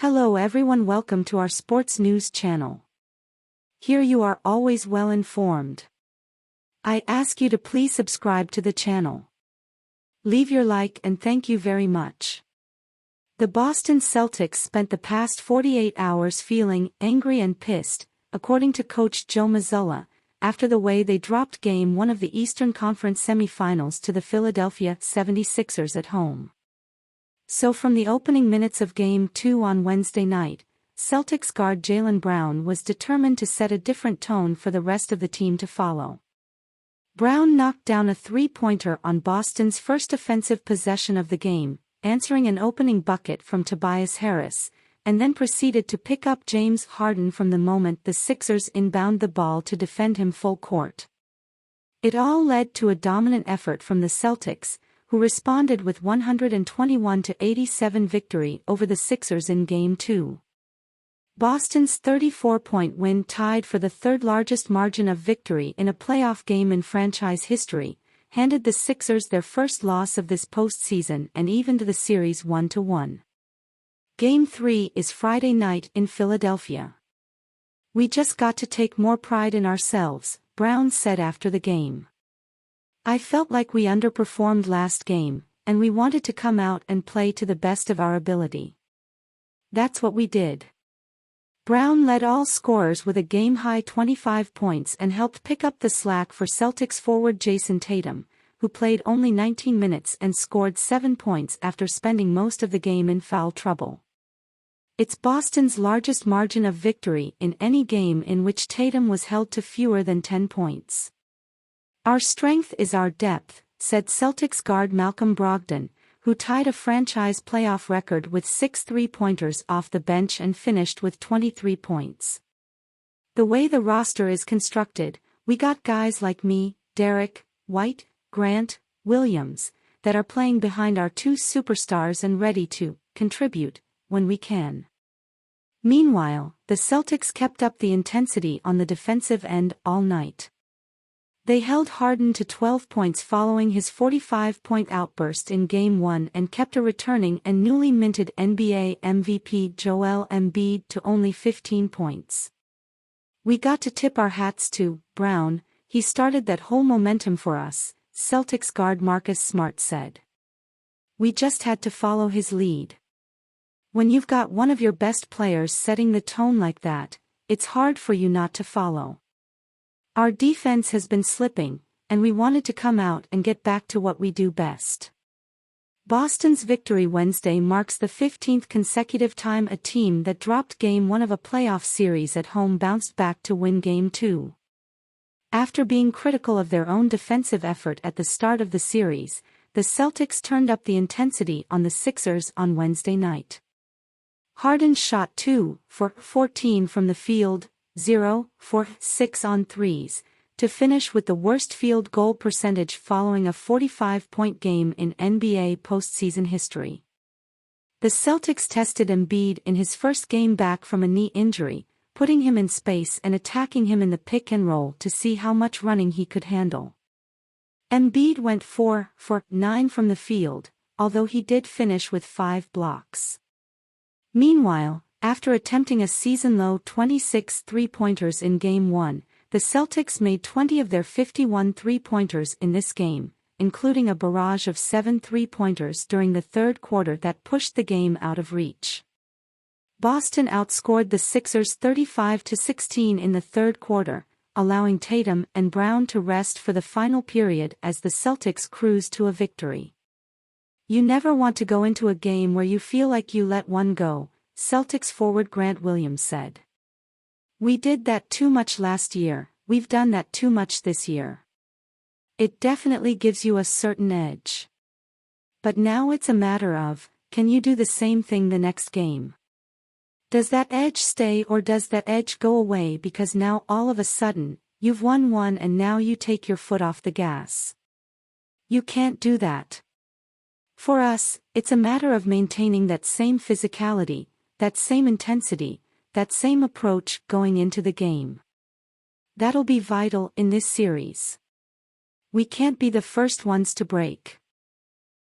Hello everyone, welcome to our sports news channel. Here you are always well informed. I ask you to please subscribe to the channel. Leave your like and thank you very much. The Boston Celtics spent the past 48 hours feeling angry and pissed, according to coach Joe Mazzulla, after the way they dropped Game 1 of the Eastern Conference semifinals to the Philadelphia 76ers at home. So from the opening minutes of Game 2 on Wednesday night, Celtics guard Jaylen Brown was determined to set a different tone for the rest of the team to follow. Brown knocked down a three-pointer on Boston's first offensive possession of the game, answering an opening bucket from Tobias Harris, and then proceeded to pick up James Harden from the moment the Sixers inbound the ball to defend him full court. It all led to a dominant effort from the Celtics, who responded with 121-87 victory over the Sixers in Game 2. Boston's 34-point win tied for the third-largest margin of victory in a playoff game in franchise history, handed the Sixers their first loss of this postseason and evened the series 1-1. Game 3 is Friday night in Philadelphia. "We just got to take more pride in ourselves," Brown said after the game. "I felt like we underperformed last game, and we wanted to come out and play to the best of our ability. That's what we did." Brown led all scorers with a game-high 25 points and helped pick up the slack for Celtics forward Jason Tatum, who played only 19 minutes and scored 7 points after spending most of the game in foul trouble. It's Boston's largest margin of victory in any game in which Tatum was held to fewer than 10 points. "Our strength is our depth," said Celtics guard Malcolm Brogdon, who tied a franchise playoff record with 6 three-pointers off the bench and finished with 23 points. "The way the roster is constructed, we got guys like me, Derek, White, Grant, Williams, that are playing behind our two superstars and ready to contribute when we can." Meanwhile, the Celtics kept up the intensity on the defensive end all night. They held Harden to 12 points following his 45-point outburst in Game 1 and kept a returning and newly minted NBA MVP Joel Embiid to only 15 points. "We got to tip our hats to Brown, he started that whole momentum for us," Celtics guard Marcus Smart said. "We just had to follow his lead. When you've got one of your best players setting the tone like that, it's hard for you not to follow. Our defense has been slipping, and we wanted to come out and get back to what we do best." Boston's victory Wednesday marks the 15th consecutive time a team that dropped Game 1 of a playoff series at home bounced back to win Game 2. After being critical of their own defensive effort at the start of the series, the Celtics turned up the intensity on the Sixers on Wednesday night. Harden shot 2 for 14 from the field, 0 for 6 on threes, to finish with the worst field goal percentage following a 45-point game in NBA postseason history. The Celtics tested Embiid in his first game back from a knee injury, putting him in space and attacking him in the pick and roll to see how much running he could handle. Embiid went 4 for 9 from the field, although he did finish with 5 blocks. Meanwhile, after attempting a season-low 26 three-pointers in Game 1, the Celtics made 20 of their 51 three-pointers in this game, including a barrage of 7 three-pointers during the third quarter that pushed the game out of reach. Boston outscored the Sixers 35-16 in the third quarter, allowing Tatum and Brown to rest for the final period as the Celtics cruised to a victory. "You never want to go into a game where you feel like you let one go," Celtics forward Grant Williams said. "We did that too much last year, we've done that too much this year. It definitely gives you a certain edge. But now it's a matter of, can you do the same thing the next game? Does that edge stay or does that edge go away because now all of a sudden, you've won one and now you take your foot off the gas? You can't do that. For us, it's a matter of maintaining that same physicality, that same intensity, that same approach going into the game. That'll be vital in this series. We can't be the first ones to break.